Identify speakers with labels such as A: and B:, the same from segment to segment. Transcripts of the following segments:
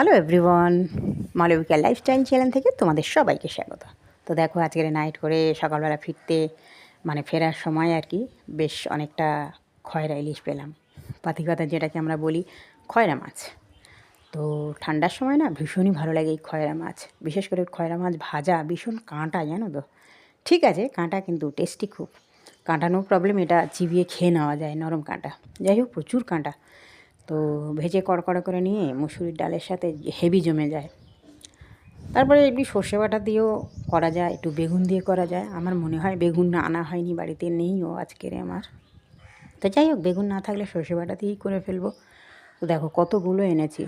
A: Hello everyone, Malabika lifestyle channel থেকে তোমাদের সবাইকে স্বাগত। তো দেখো আজকের নাইট করে সকালবেলা ফেরার সময় আর কি বেশ অনেকটা খয়রা ইলিশ পেলাম। পাতিকাতা যেটাকে আমরা বলি খয়রা মাছ। তো ঠান্ডার সময় না ভীষণই ভালো লাগে এই খয়রা মাছ, বিশেষ করে খয়রা মাছ ভাজা। ভীষণ কাঁটা জানো তো, ঠিক আছে কাঁটা কিন্তু টেস্টি খুব। কাঁটা নো প্রবলেম, এটা চিবিয়ে খেয়ে নেওয়া যায়, নরম কাঁটা। যাই হোক প্রচুর কাঁটা। তো ভেজে কড়কড়া করে নিয়ে মুসুরির ডালের সাথে হেভি জমে যায়। তারপরে একটু সর্ষে বাটা দিয়েও করা যায়, একটু বেগুন দিয়ে করা যায়। আমার মনে হয় বেগুন না আনা হয়নি, বাড়িতে নেইও আজকের আমার। তো যাই হোক, বেগুন না থাকলে সর্ষে বাটা দিয়েই করে ফেলবো। তো দেখো কতগুলো এনেছি,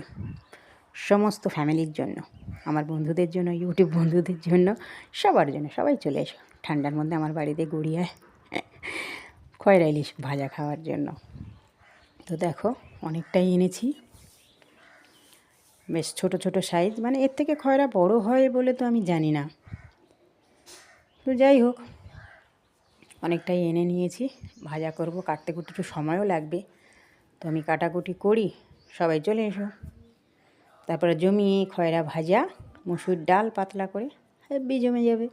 A: সমস্ত ফ্যামিলির জন্য, আমার বন্ধুদের জন্য, ইউটিউব বন্ধুদের জন্য, সবার জন্য। সবাই চলে এসো ঠান্ডার মধ্যে আমার বাড়িতে গড়িয়ায় খয়রা ইলিশ ভাজা খাওয়ার জন্য। তো দেখো অনেকটাই এনেছি, বেশ ছোট ছোট সাইজ, মানে এর থেকে খয়রা বড় হয় বলে তো আমি জানি না। তো যাই হোক অনেকটাই এনে নিয়েছি, ভাজা করব। কাটতে কুটতে একটু সময়ও লাগবে, তো আমি কাটাকুটি করি। সবাই চলে এসো। তারপরে জমিয়ে খয়রা ভাজা, মুসুর ডাল পাতলা করে, হেব্বি জমে যাবে।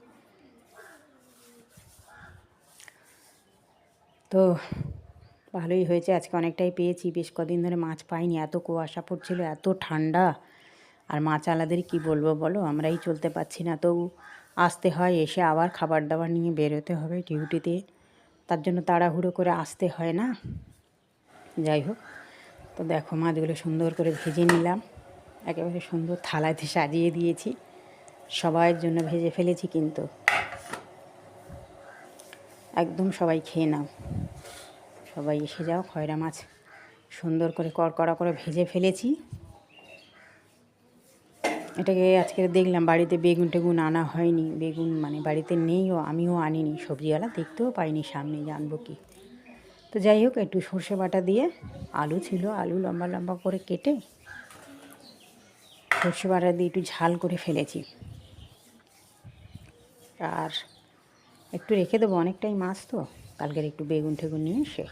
A: তো ভালোই হয়েছে, আজকে অনেকটাই পেয়েছি। বেশ কদিন ধরে মাছ পাইনি, এত কুয়াশা পড়ছিল, এত ঠান্ডা। আর মাছ আলাদের কী বলবো বলো, আমরাই চলতে পারছি না। তো আসতে হয়, এসে আবার খাবার দাবার নিয়ে বেরোতে হবে ডিউটিতে, তার জন্য তাড়াহুড়ো করে আসতে হয় না। যাই হোক, তো দেখো মাছগুলো সুন্দর করে ভেজে নিলাম, একেবারে সুন্দর থালাতে সাজিয়ে দিয়েছি। সবার জন্য ভেজে ফেলেছি, কিন্তু একদম সবাই খেয়ে নাও, সবাই এসে যাও। খয়রা মাছ সুন্দর করে কড়কড়া করে ভেজে ফেলেছি। এটাকে আজকে দেখলাম বাড়িতে বেগুন টেগুন আনা হয়নি, বেগুন মানে বাড়িতে নেইও, আমিও আনিনি, সবজিওয়ালা দেখতেও পাইনি সামনে, জানবো কি। তো যাই হোক, একটু সর্ষে বাটা দিয়ে, আলু ছিল, আলু লম্বা লম্বা করে কেটে সর্ষে বাটা দিয়ে একটু ঝাল করে ফেলেছি। আর একটু রেখে দেবো, অনেকটাই মাছ তো, কালকের একটু বেগুন টেগুন নিয়ে এসে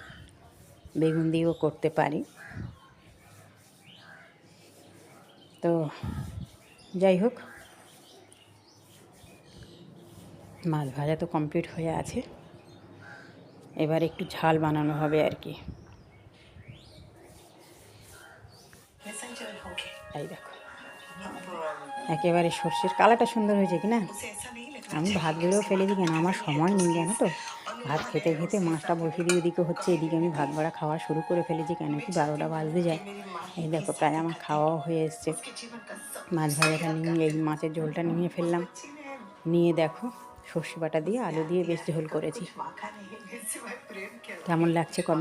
A: বেগুন দিয়েও করতে পারি। তো যাই হোক, মাছ ভাজা তো কমপ্লিট হয়ে আছে, এবার একটু ঝাল বানানো হবে আর কি। এই দেখো একেবারে সর্ষের কালারটা সুন্দর হয়েছে কি না। আমি ভাত বেড়েও ফেলেছি, কেন আমার সময় নেই জানো তো। ভাত খেতে খেতে মাছটা বসিয়ে দিয়ে ওদিকে হচ্ছে, এদিকে আমি ভাত বাড়া খাওয়া শুরু করে ফেলেছি, কেন কি 12টা বাজতে যায়। এই দেখো প্রায় আমার খাওয়াও হয়ে এসছে। মাছ ভাজাটা নিয়ে, এই মাছের ঝোলটা নিয়ে ফেললাম, নিয়ে দেখো সর্ষে বাটা দিয়ে আলু দিয়ে বেশ ঝোল করেছি। কেমন লাগছে কমেন্ট